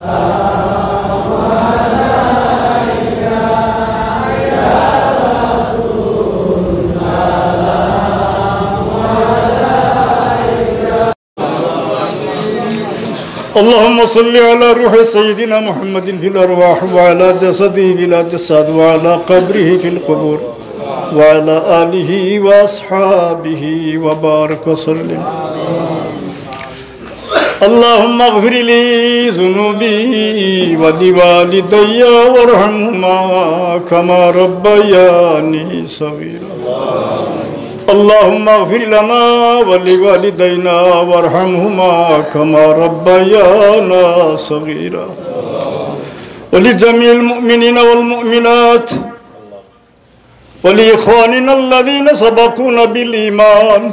اللهم صل على روح سيدنا محمد في الأرواح وعلى جسده في الأجساد وعلى قبره في القبور وعلى آله وأصحابه وبارك وسلم. اللهم اغفر لي ذنوبي ولوالدي وارحمهما كما ربياني صغيرا. اللهم اغفر لنا ولوالدينا وارحمهما كما ربيانا صغيرا. ولجميع المؤمنين والمؤمنات ولإخواننا الذين سبقونا بالإيمان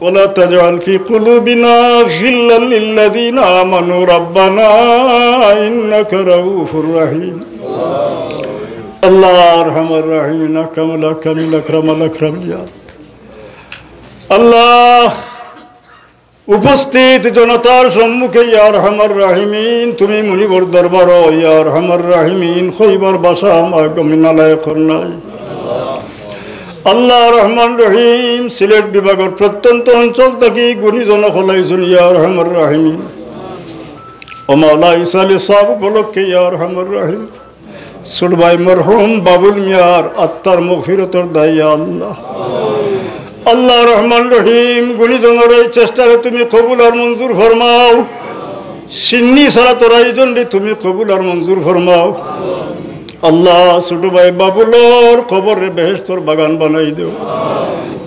ولا تجعل في قلوبنا غلا للذين آمنوا ربنا إنك رؤوف رحيم. الله أرحم الراحمين أكمل أكمل أكرم الأكرمين. আল্লাহ, উপস্থিত জনতার সম্মুখে ইয়া আরহামার রাহিমিন তুমি মুনিবর দরবার ইয়া আরহামার রাহিমিন খৈবার বাসা মাগমিনালায় করনাই। আল্লাহ রহমান রহিম, সিলেট বিভাগের প্রত্যন্ত অঞ্চল থেকে গুণীজন হলাইছুন ইয়া আরহামার রাহিমিন। ও মাওলা ইসালি সাহেব উপলক্ষে ইয়া আরহামার রাহিম ছোট ভাই মরহুম বাবুল মিয়ার আত্মার মগফিরতর দায়ী আল্লাহ। আল্লাহ রহমান রহিম, গুণীজনের এই চেষ্টাকে তুমি কবুল আর মঞ্জুর ফরমাও। সিন্নি ছাড়া তোরা এই জন্য তুমি কবুল আর মঞ্জুর ফরমাও। আল্লাহ, ছোট ভাই বাবুলর কবরে বেহেশতর বাগান বানাই দেও।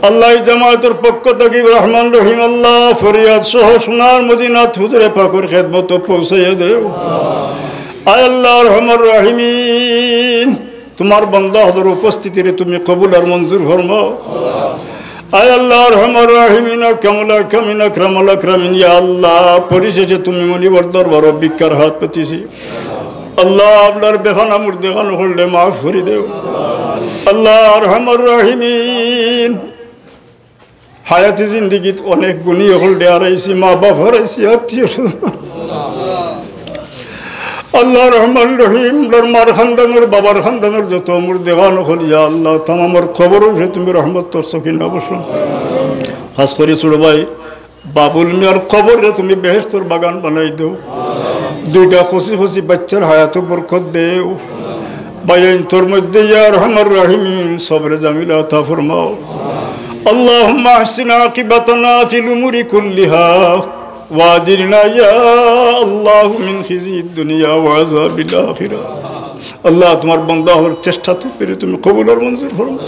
আল্লাহ, জামায়াতের পক্ষ থেকে রহমান রহিম আল্লাহ ফরিয়াদ সহ সোনার মদিনাত হুজুরে পাকুর খেদমত পৌঁছাইয়া দেও। আয় আল্লাহ রহমান রহিমিন, তোমার বান্দা হদর উপস্থিতিরে তুমি কবুল আর মঞ্জুর ফরমাও। আয় আল্লাহ রহমান রহিমিন কামলা কামিন আকরামাল আকরামিন। ইয়া আল্লাহ, পরিশেষে তুমি মনিবর দরবার ভিক্ষার হাত পেতেছি। আল্লাহ, আপনার বেফানা মুর্দেগান হলডে মাফ করে দেও। আল্লাহ রহমান রহিমিন, হায়াতি জিন্দিগিত অনেক গুণী হলডে হারাইছি, মা বাপ হারাইছি, আত্মীয়। আল্লাহ রহমান রহিম, মার খানদানোর বাবার খানদানোর যত মুর্দেগান হল ইয়া আল্লাহ তামামর খবর উঠে তুমি রহমত তোর সকিন অবশ্য। খাস করে ছোট ভাই বাবুল মিয়ার খবরে তুমি বেহেশতর বাগান বানাই দেও। দুইটা খুশি খুশি বাচ্চার হায়াত বরকত দেও। বাইন তোর মধ্যে ইয়া রহমান রহিমিন সবরে জামিলা আতা ফরমাও। আল্লাহুম্মা আহসিন আকিবাতানা ফিল উমুরি কুল্লিহা ওয়াজিরনা ইয়া আল্লাহ মিন খিজিদ দুনিয়া ওয়া আযাবিল আখিরা। আল্লাহ, তোমার বান্দা হওয়ার চেষ্টা তো পেরে তুমি কবুল আর মঞ্জুর ফরমাও।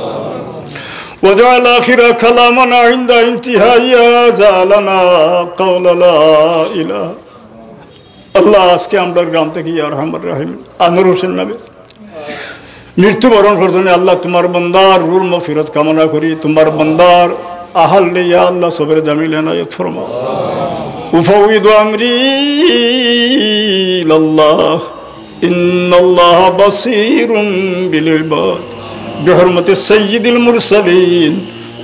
ওয়াজআল আখিরা কালামানা ইনদা ইনতিহাইয়া জালানা কাওলা লা ইলাহা। আল্লাহ, আজকে আমরা গ্রাম থেকে ইয়া রহমান রহিম আনোয়ার হোসেন নামে মৃত্যুবরণ করছেন। আল্লাহ, তোমার বান্দার রুল মাগফিরাত কামনা করি। তোমার বান্দার আহলে ইয়া আল্লাহ সবরে জামিলা নায়াত ফরমাও। উফাউযু আমরি ইলাল্লাহ ইন্নাল্লাহ বাসীরুম বিল ইবাদ বিহুরমতি সাইয়্যিদিল মুরসালিন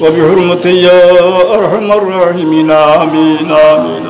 ওয়া বিহুরমতি ইয়া আরহামার রাহিমিন। আমিন আমিন।